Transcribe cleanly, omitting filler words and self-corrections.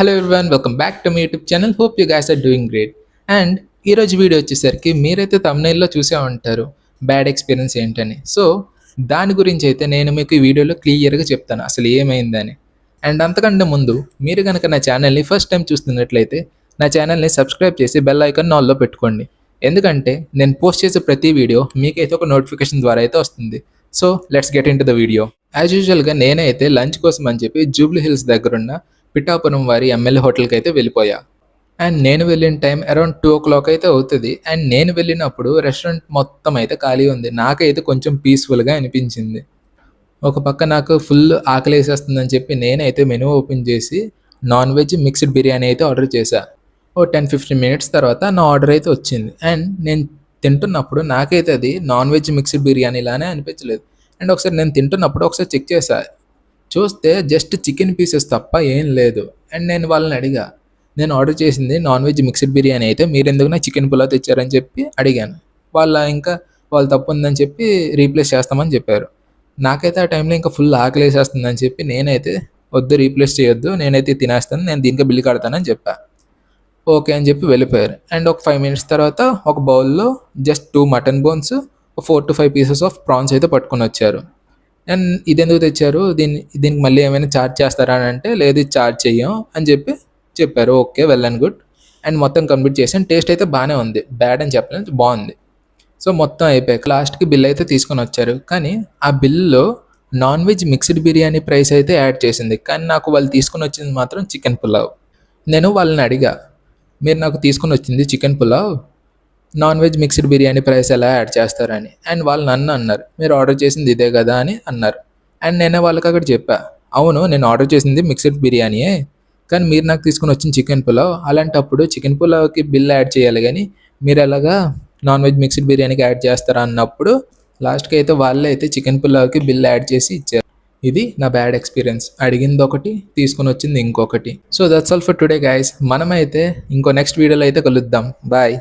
Hello everyone, welcome back to my YouTube channel. Hope you guys are doing great. And ఈరోజు video వచ్చేసరికి మీరైతే thumbnail లో చూసే ఉంటారు బ్యాడ్ ఎక్స్పీరియన్స్ ఏంటని. సో దాని గురించి అయితే నేను మీకు ఈ వీడియోలో క్లియర్గా చెప్తాను అసలు ఏమైందని. అండ్ అంతకంటే ముందు మీరు కనుక నా ఛానల్ని ఫస్ట్ టైం చూస్తున్నట్లయితే నా ఛానల్ని సబ్స్క్రైబ్ చేసి బెల్ ఐకాన్ ఆల్లో పెట్టుకోండి. ఎందుకంటే నేను పోస్ట్ చేసే ప్రతి వీడియో మీకైతే ఒక నోటిఫికేషన్ ద్వారా అయితే వస్తుంది. So let's get in to the video. As యూజువల్గా నేనైతే లంచ్ కోసం అని చెప్పి జూబ్లీ హిల్స్ దగ్గరున్న పిఠాపురం వారి ఎమ్మెల్యే హోటల్కి అయితే వెళ్ళిపోయా. అండ్ నేను వెళ్ళిన టైం అరౌండ్ 2 o'clock అయితే అవుతుంది. అండ్ నేను వెళ్ళినప్పుడు రెస్టారెంట్ మొత్తం అయితే ఖాళీ ఉంది. నాకైతే కొంచెం పీస్ఫుల్గా అనిపించింది. ఒక పక్క నాకు ఫుల్ ఆకలి వేసేస్తుందని చెప్పి నేనైతే మెనూ ఓపెన్ చేసి నాన్ వెజ్ మిక్స్డ్ బిర్యానీ అయితే ఆర్డర్ చేశా. ఓ 10-15 మినిట్స్ తర్వాత నా ఆర్డర్ అయితే వచ్చింది. అండ్ నేను తింటున్నప్పుడు నాకైతే అది నాన్ వెజ్ మిక్స్డ్ బిర్యానీ లానే అనిపించలేదు. అండ్ ఒకసారి నేను తింటున్నప్పుడు ఒకసారి చెక్ చేశా. చూస్తే జస్ట్ చికెన్ పీసెస్ తప్ప ఏం లేదు. అండ్ నేను వాళ్ళని అడిగా, నేను ఆర్డర్ చేసింది నాన్ వెజ్ మిక్స్డ్ బిర్యానీ అయితే మీరెందుకు నాకు చికెన్ పులావ్ తెచ్చారని చెప్పి అడిగాను. వాళ్ళు తప్పు ఉందని చెప్పి రీప్లేస్ చేస్తామని చెప్పారు. నాకైతే ఆ టైంలో ఇంకా ఫుల్ ఆకలి వేసేస్తుందని చెప్పి నేనైతే వద్దు, రీప్లేస్ చేయొద్దు, నేనైతే తినేస్తాను, నేను దీనికి బిల్లు కడతానని చెప్పా. ఓకే అని చెప్పి వెళ్ళిపోయారు. అండ్ ఒక 5 మినిట్స్ తర్వాత ఒక బౌల్లో just 2 mutton bones, 4-5 pieces of prawns అయితే పట్టుకొని వచ్చారు. అండ్ ఇదెందుకు తెచ్చారు, దీనికి మళ్ళీ ఏమైనా ఛార్జ్ చేస్తారా అని అంటే, లేదు ఇది ఛార్జ్ చెయ్యం అని చెప్పి చెప్పారు. Okay, well and good. And మొత్తం కంప్లీట్ చేసాను. టేస్ట్ అయితే బాగానే ఉంది, బ్యాడ్ అని చెప్పలేదు, బాగుంది. సో మొత్తం అయిపోయాక లాస్ట్కి బిల్ అయితే తీసుకొని వచ్చారు. కానీ ఆ బిల్లో non veg mixed biryani price అయితే యాడ్ చేసింది. కానీ నాకు వాళ్ళు తీసుకొని వచ్చింది మాత్రం చికెన్ పులావ్. నేను వాళ్ళని అడిగా, మీరు నాకు తీసుకొని వచ్చింది chicken pulao, non veg mixed biryani price ఎలా యాడ్ చేస్తారని. అండ్ వాళ్ళు నన్ను అన్నారు, మీరు ఆర్డర్ చేసింది ఇదే కదా అని అన్నారు. అండ్ నేనే వాళ్ళకి అక్కడ చెప్పా, అవును నేను ఆర్డర్ చేసింది మిక్స్డ్ బిర్యానీయే, కానీ మీరు నాకు తీసుకుని వచ్చిన చికెన్ పులావ్. అలాంటప్పుడు చికెన్ పులావ్కి బిల్ యాడ్ చేయాలి, కానీ మీరు ఎలాగా నాన్ వెజ్ మిక్స్డ్ బిర్యానీకి యాడ్ చేస్తారా అన్నప్పుడు లాస్ట్కి అయితే వాళ్ళే అయితే చికెన్ పులావ్కి బిల్ యాడ్ చేసి ఇచ్చారు. ఇది నా బ్యాడ్ ఎక్స్పీరియన్స్. అడిగింది ఒకటి, తీసుకొని వచ్చింది ఇంకొకటి. So that's all for today guys. మనమైతే ఇంకో నెక్స్ట్ వీడియోలో అయితే కలుద్దాం. బాయ్.